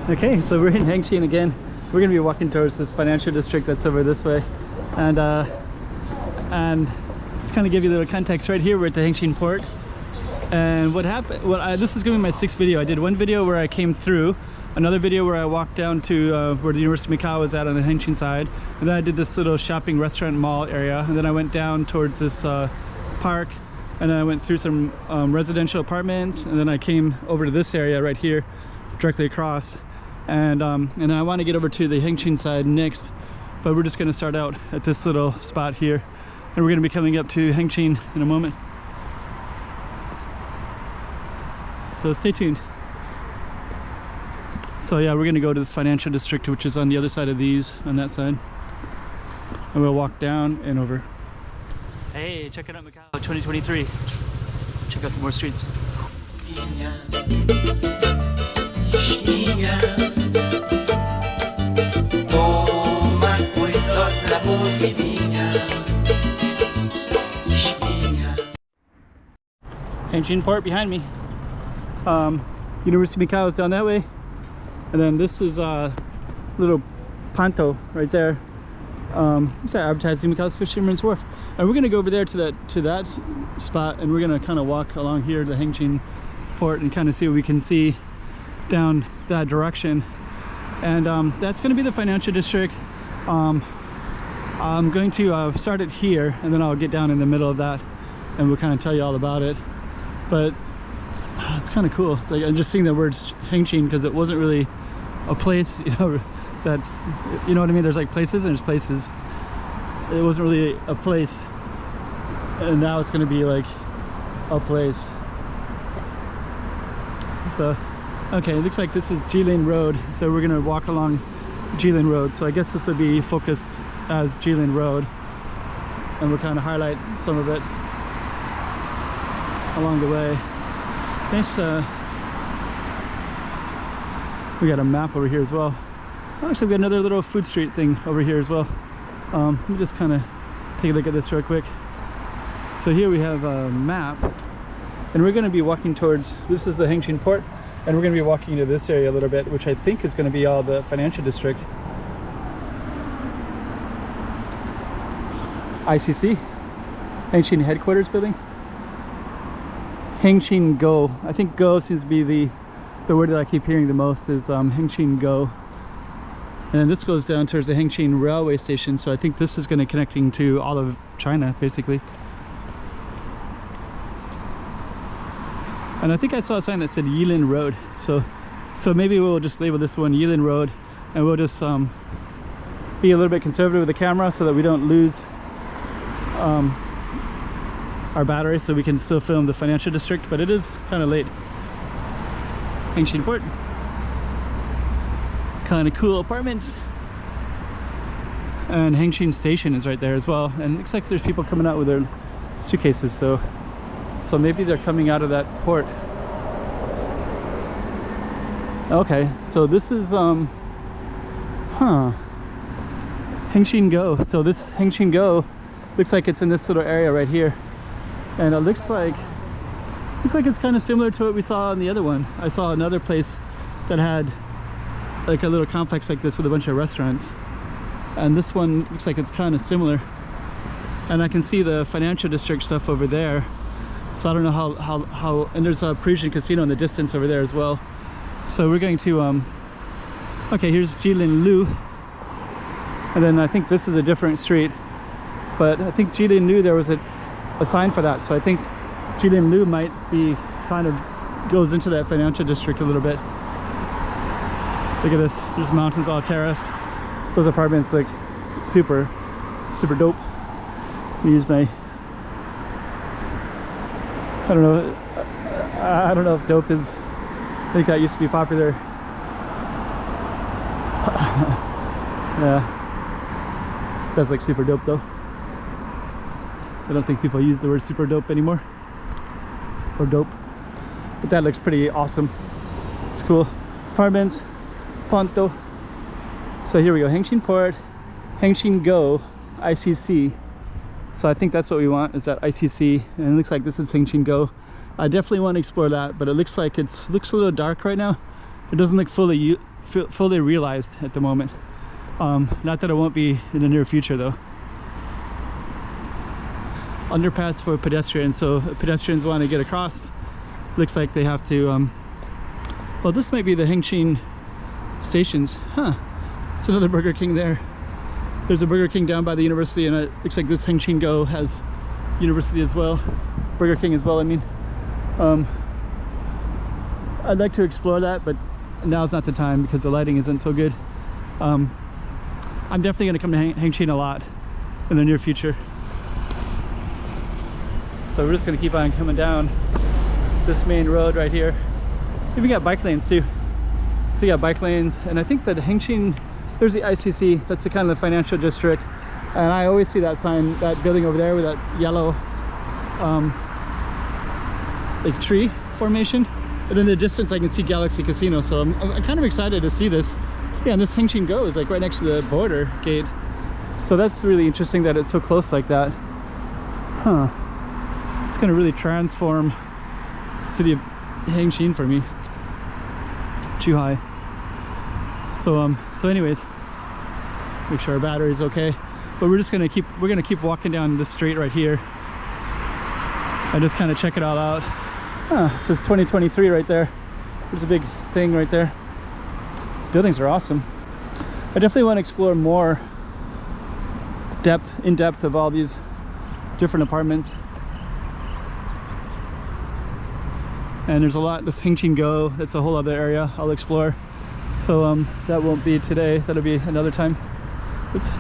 Okay, so we're in Hengjin again. We're gonna be walking towards this financial district that's over this way, and just kind of give you a little context. Right here, we're at the Hengjin port, and what happened? Well, this is gonna be my 6th video. I did one video where I came through, another video where I walked down to where the University of Macau was at on the Hengjin side, and then I did this little shopping restaurant mall area, and then I went down towards this park, and then I went through some residential apartments, and then I came over to this area right here, directly across. And I want to get over to the Hengjin side next, but we're just going to start out at this little spot here, and we're going to be coming up to Hengjin in a moment. So stay tuned. So yeah, we're going to go to this financial district, which is on the other side of these, on that side, and we'll walk down and over. Hey, check it out, Macau 2023. Check out some more streets. Hengjin port behind me. University of Macau is down that way, and then this is a little panto right there. It's that advertising Macau's Fisherman's Wharf, and we're gonna go over there to that spot, and we're gonna kind of walk along here to the Hengjin port and kind of see what we can see down that direction. And that's going to be the financial district. I'm going to start it here, and then I'll get down in the middle of that, and we'll kind of tell you all about it. But it's kind of cool. It's like I'm just seeing the words Hengjin because it wasn't really a place, you know, that's, you know what I mean, there's like places and there's places. It wasn't really a place, and now it's going to be like a place. So okay, it looks like this is Jilin Road, so we're gonna walk along Jilin Road. So I guess this would be focused as Jilin Road, and we'll kind of highlight some of it along the way. Nice. We got a map over here as well. Actually, we got another little food street thing over here as well. Let me just kind of take a look at this real quick. So here we have a map, and we're going to be walking towards, this is the Hengjin port, and we're going to be walking into this area a little bit, which I think is going to be all the financial district. ICC, Hengjin headquarters building. Hengjin Go. I think Go seems to be the word that I keep hearing the most is Hengjin Go. And then this goes down towards the Hengjin railway station, so I think this is going to connecting to all of China, basically. And I think I saw a sign that said Yilin Road, so maybe we'll just label this one Yilin Road, and we'll just be a little bit conservative with the camera so that we don't lose our battery, so we can still film the financial district. But it is kind of late. Hengjin port, kind of cool apartments, and Hengjin station is right there as well, and it looks like there's people coming out with their suitcases, so maybe they're coming out of that port. Okay, so this is Hengjin Go. So this Hengjin Go looks like it's in this little area right here, and it looks like it's kind of similar to what we saw on the other one. I saw another place that had like a little complex like this with a bunch of restaurants, and this one looks like it's kind of similar, and I can see the financial district stuff over there. So I don't know how, and there's a Parisian casino in the distance over there as well. So we're going to, okay, here's Jilin Lu. And then I think this is a different street, but I think Jilin Lu, there was a sign for that. So I think Jilin Lu might be kind of goes into that financial district a little bit. Look at this, there's mountains all terraced. Those apartments look super dope. Let me use my, I don't know if dope is, I think that used to be popular. Yeah, that's like super dope though. I don't think people use the word super dope anymore, or dope, but that looks pretty awesome. It's cool. Apartments, Ponto. So here we go, Hengjin Port, Hengjin Go, ICC. So I think that's what we want, is that ICC, and it looks like this is Hengjin Go. I definitely want to explore that, but it looks like looks a little dark right now. It doesn't look fully fully realized at the moment. Not that it won't be in the near future though. Underpass for pedestrians, so if pedestrians want to get across, looks like they have to well, this might be the Hengjin stations. It's another Burger King there. There's a Burger King down by the university, and it looks like this HENGQIN Go has university as well, Burger King as well, I mean. I'd like to explore that, but now's not the time because the lighting isn't so good. I'm definitely going to come to Hengjin a lot in the near future. So we're just going to keep on coming down this main road right here. Even got bike lanes too. So you got bike lanes, and I think that Hengjin, there's the ICC, that's the kind of the financial district, and I always see that sign, that building over there with that yellow like tree formation, and in the distance I can see Galaxy Casino, so I'm kind of excited to see this. Yeah, and this HENGQIN Go is like right next to the border gate, so that's really interesting that it's so close like that. It's going to really transform the city of Hengjin for me. Zhuhai. So anyways, make sure our battery's okay, but we're gonna keep walking down this street right here and just kind of check it all out. It says 2023 right there. There's a big thing right there. These buildings are awesome. I definitely want to explore more in depth of all these different apartments. And there's a lot, this HENGQIN Go, that's a whole other area I'll explore. So that won't be today, that'll be another time. Oops.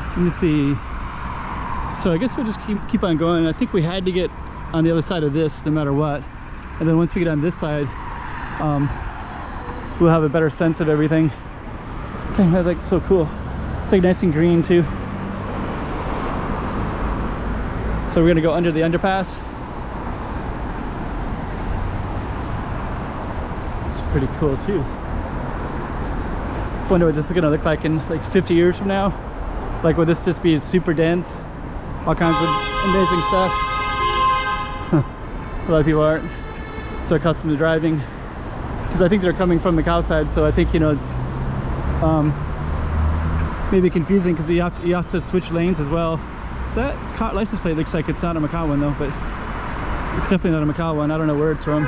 Let me see. So I guess we'll just keep on going. I think we had to get on the other side of this no matter what. And then once we get on this side, we'll have a better sense of everything. Dang, that's like so cool. It's like nice and green too. So we're gonna go under the underpass. It's pretty cool too. Just wonder what this is gonna look like in like 50 years from now. Like, would this just be super dense? All kinds of amazing stuff. A lot of people aren't so accustomed to driving, because I think they're coming from Macau side, so I think, you know, it's maybe confusing because you have to switch lanes as well. That car license plate looks like it's not a Macau one though, but it's definitely not a Macau one. I don't know where it's from.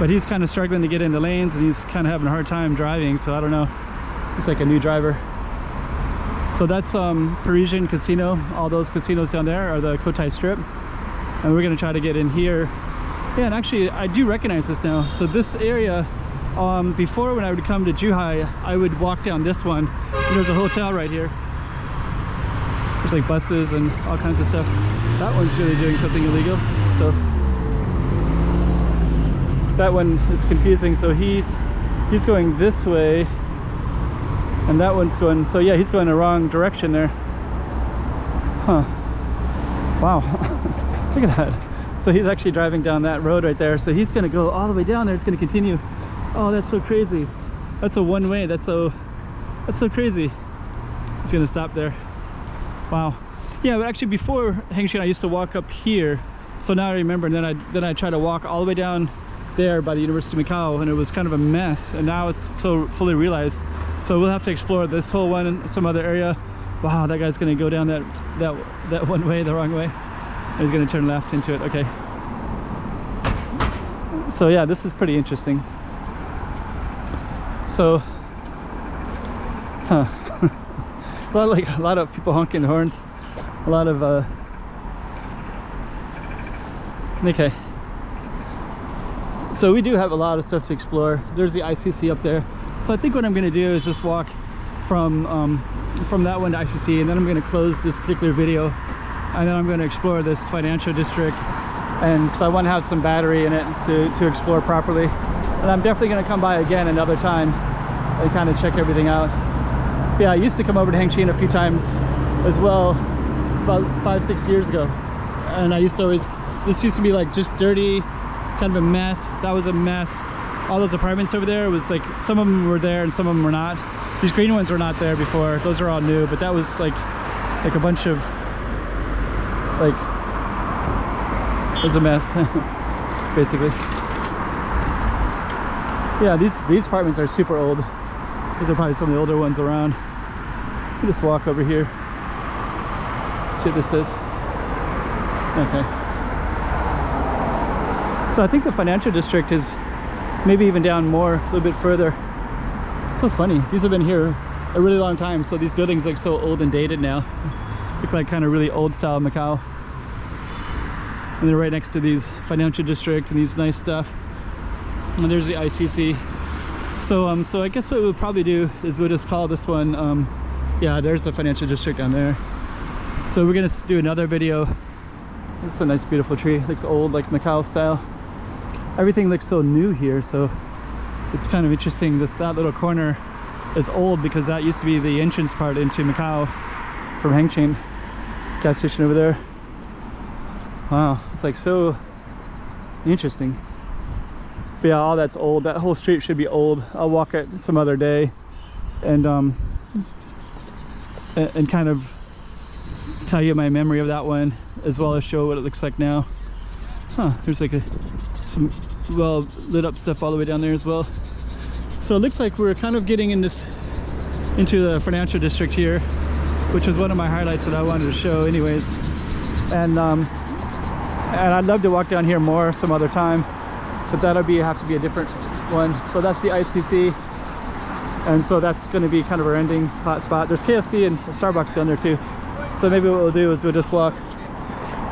But he's kind of struggling to get into lanes, and he's kind of having a hard time driving, so I don't know. He's like a new driver. So that's Parisian Casino. All those casinos down there are the Cotai Strip. And we're gonna try to get in here. Yeah, and actually I do recognize this now. So this area, before when I would come to Zhuhai, I would walk down this one. And there's a hotel right here. There's like buses and all kinds of stuff. That one's really doing something illegal. So that one is confusing. So he's going this way, and that one's going, so yeah, he's going the wrong direction there. Huh. Wow. Look at that. So he's actually driving down that road right there. So he's gonna go all the way down there. It's gonna continue. Oh, that's so crazy. That's a one-way. That's so crazy. He's gonna stop there. Wow. Yeah, but actually before Hengjin, I used to walk up here. So now I remember, and then I try to walk all the way down there by the University of Macau, and it was kind of a mess, and now it's so fully realized. So we'll have to explore this whole one and some other area. Wow, that guy's gonna go down that one way, the wrong way. He's gonna turn left into it. Okay. So yeah, this is pretty interesting. So, a lot of people honking horns. A lot of okay. So we do have a lot of stuff to explore. There's the ICC up there. So I think what I'm going to do is just walk from that one to ICC, and then I'm going to close this particular video, and then I'm going to explore this financial district, and because I want to have some battery in it to explore properly. And I'm definitely going to come by again another time and kind of check everything out. But yeah, I used to come over to Hengjin a few times as well, about 5-6 years ago, and I used to always, this used to be like just dirty, kind of a mess. That was a mess. All those apartments over there, it was like some of them were there and some of them were not. These green ones were not there before. Those are all new, but that was like a bunch of like It's a mess, basically. Yeah, these apartments are super old. These are probably some of the older ones around. You just walk over here. See what this is. Okay. So I think the financial district is maybe even down more, a little bit further. It's so funny. These have been here a really long time, so these buildings look so old and dated now. Look like kind of really old style Macau. And they're right next to these financial district and these nice stuff. And there's the ICC. So I guess what we'll probably do is we'll just call this one, yeah, there's the financial district down there. So we're gonna do another video. It's a nice beautiful tree. Looks old, like Macau style. Everything looks so new here, so it's kind of interesting. That little corner is old because that used to be the entrance part into Macau from Hengjin. Gas station over there. Wow, it's like so interesting. But yeah, all that's old. That whole street should be old. I'll walk it some other day and kind of tell you my memory of that one, as well as show what it looks like now. There's like some well lit up stuff all the way down there as well. So it looks like we're kind of getting into the financial district here, which was one of my highlights that I wanted to show anyways. And I'd love to walk down here more some other time, but that'll have to be a different one. So that's the ICC, and so that's going to be kind of our ending spot. There's KFC and a Starbucks down there too. So maybe what we'll do is we'll just walk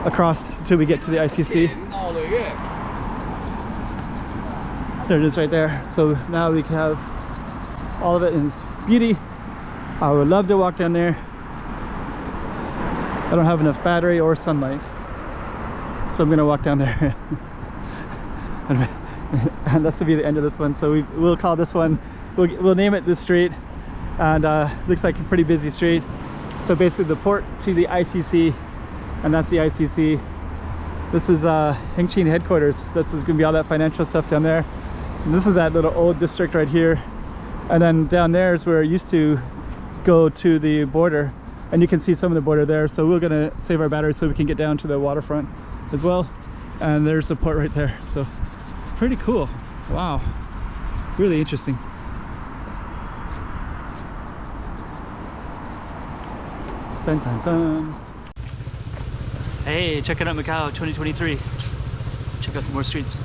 across until we get to the ICC. There it is right there. So now we can have all of it in its beauty. I would love to walk down there. I don't have enough battery or sunlight, so I'm gonna walk down there. And that's will be the end of this one. So we'll call this one, we'll name it this street, and looks like a pretty busy street. So basically the port to the ICC, and that's the ICC. This is Hengjin headquarters. This is gonna be all that financial stuff down there. And this is that little old district right here. And then down there is where it used to go to the border. And you can see some of the border there. So we're gonna save our batteries so we can get down to the waterfront as well. And there's the port right there. So pretty cool. Wow, really interesting. Dun, dun, dun. Hey, checking out Macau 2023. Check out some more streets.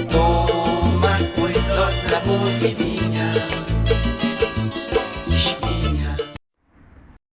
Toma cuidado la